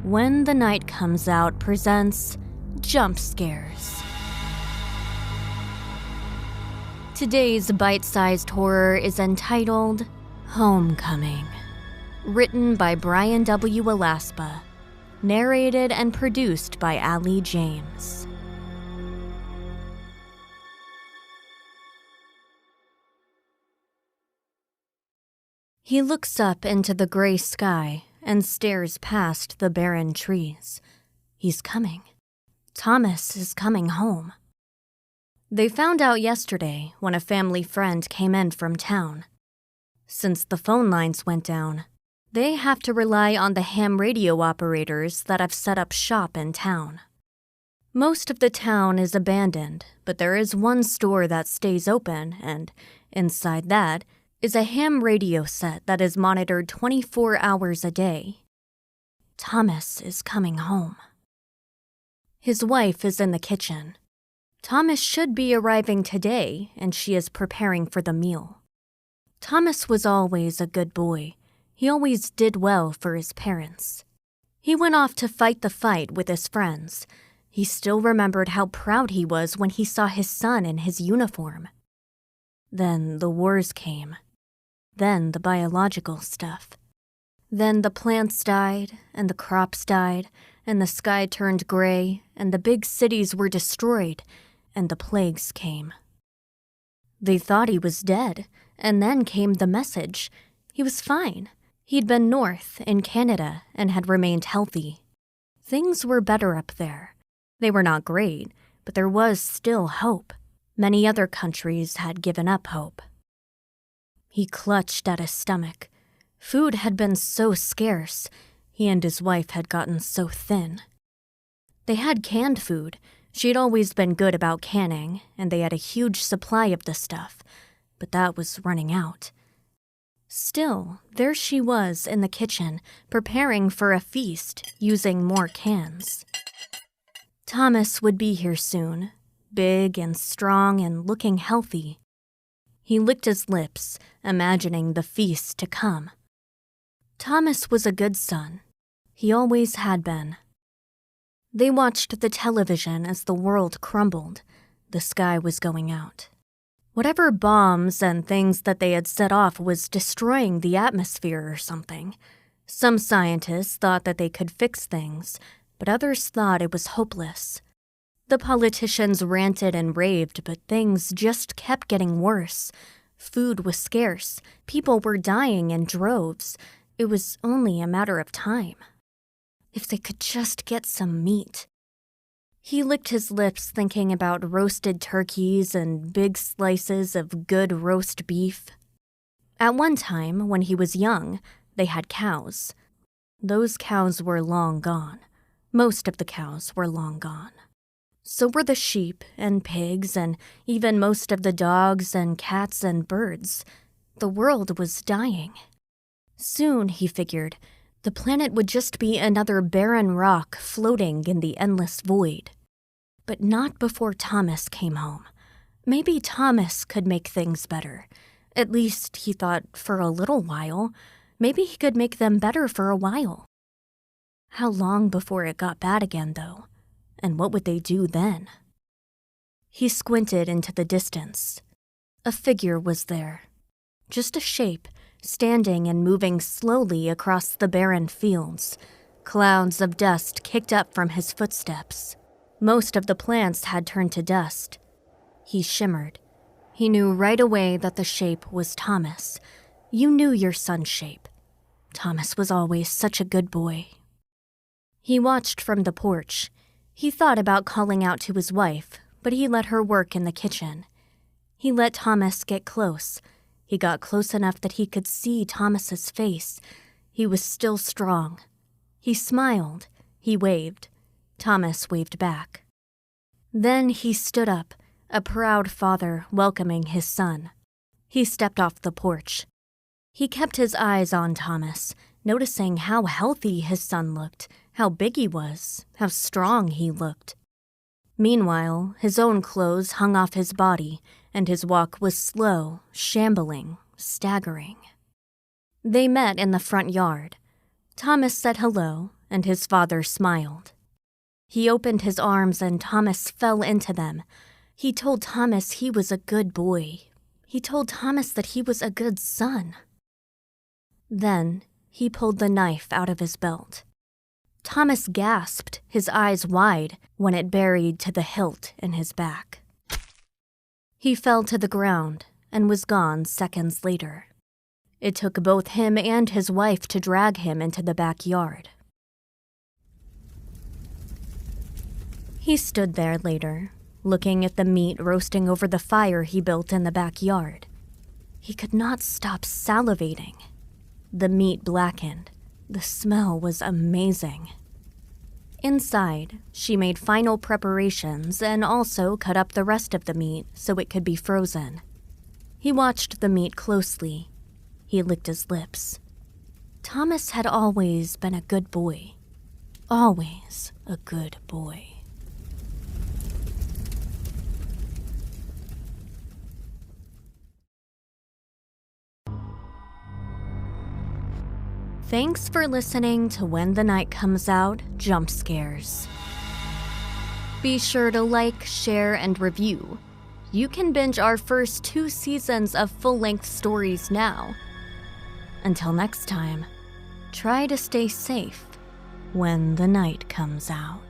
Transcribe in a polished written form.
When the Night Comes Out presents Jump Scares. Today's bite-sized horror is entitled Homecoming. Written by Bryan W. Alaspa. Narrated and produced by Allie James. He looks up into the gray sky and stares past the barren trees. He's coming. Thomas is coming home. They found out yesterday when a family friend came in from town. Since the phone lines went down, they have to rely on the ham radio operators that have set up shop in town. Most of the town is abandoned, but there is one store that stays open, and inside that is a ham radio set that is monitored 24 hours a day. Thomas is coming home. His wife is in the kitchen. Thomas should be arriving today, and she is preparing for the meal. Thomas was always a good boy. He always did well for his parents. He went off to fight the fight with his friends. He still remembered how proud he was when he saw his son in his uniform. Then the wars came. Then the biological stuff. Then the plants died, and the crops died, and the sky turned gray, and the big cities were destroyed, and the plagues came. They thought he was dead, and then came the message. He was fine. He'd been north, in Canada, and had remained healthy. Things were better up there. They were not great, but there was still hope. Many other countries had given up hope. He clutched at his stomach. Food had been so scarce. He and his wife had gotten so thin. They had canned food. She had always been good about canning, and they had a huge supply of the stuff, but that was running out. Still, there she was in the kitchen, preparing for a feast, using more cans. Thomas would be here soon, big and strong and looking healthy. He licked his lips, imagining the feast to come. Thomas was a good son. He always had been. They watched the television as the world crumbled. The sky was going out. Whatever bombs and things that they had set off was destroying the atmosphere or something. Some scientists thought that they could fix things, but others thought it was hopeless. The politicians ranted and raved, but things just kept getting worse. Food was scarce. People were dying in droves. It was only a matter of time. If they could just get some meat. He licked his lips thinking about roasted turkeys and big slices of good roast beef. At one time, when he was young, they had cows. Those cows were long gone. Most of the cows were long gone. So were the sheep and pigs and even most of the dogs and cats and birds. The world was dying. Soon, he figured, the planet would just be another barren rock floating in the endless void. But not before Thomas came home. Maybe Thomas could make things better. At least, he thought, for a little while. Maybe he could make them better for a while. How long before it got bad again, though? And what would they do then? He squinted into the distance. A figure was there. Just a shape, standing and moving slowly across the barren fields. Clouds of dust kicked up from his footsteps. Most of the plants had turned to dust. He shimmered. He knew right away that the shape was Thomas. You knew your son's shape. Thomas was always such a good boy. He watched from the porch. He thought about calling out to his wife, but he let her work in the kitchen. He let Thomas get close. He got close enough that he could see Thomas's face. He was still strong. He smiled. He waved. Thomas waved back. Then he stood up, a proud father welcoming his son. He stepped off the porch. He kept his eyes on Thomas, noticing how healthy his son looked, how big he was, how strong he looked. Meanwhile, his own clothes hung off his body, and his walk was slow, shambling, staggering. They met in the front yard. Thomas said hello, and his father smiled. He opened his arms and Thomas fell into them. He told Thomas he was a good boy. He told Thomas that he was a good son. Then he pulled the knife out of his belt. Thomas gasped, his eyes wide, when it buried to the hilt in his back. He fell to the ground and was gone seconds later. It took both him and his wife to drag him into the backyard. He stood there later, looking at the meat roasting over the fire he built in the backyard. He could not stop salivating. The meat blackened. The smell was amazing. Inside, she made final preparations and also cut up the rest of the meat so it could be frozen. He watched the meat closely. He licked his lips. Thomas had always been a good boy. Always a good boy. Thanks for listening to When the Night Comes Out Jump Scares. Be sure to like, share, and review. You can binge our first 2 seasons of full-length stories now. Until next time, try to stay safe when the night comes out.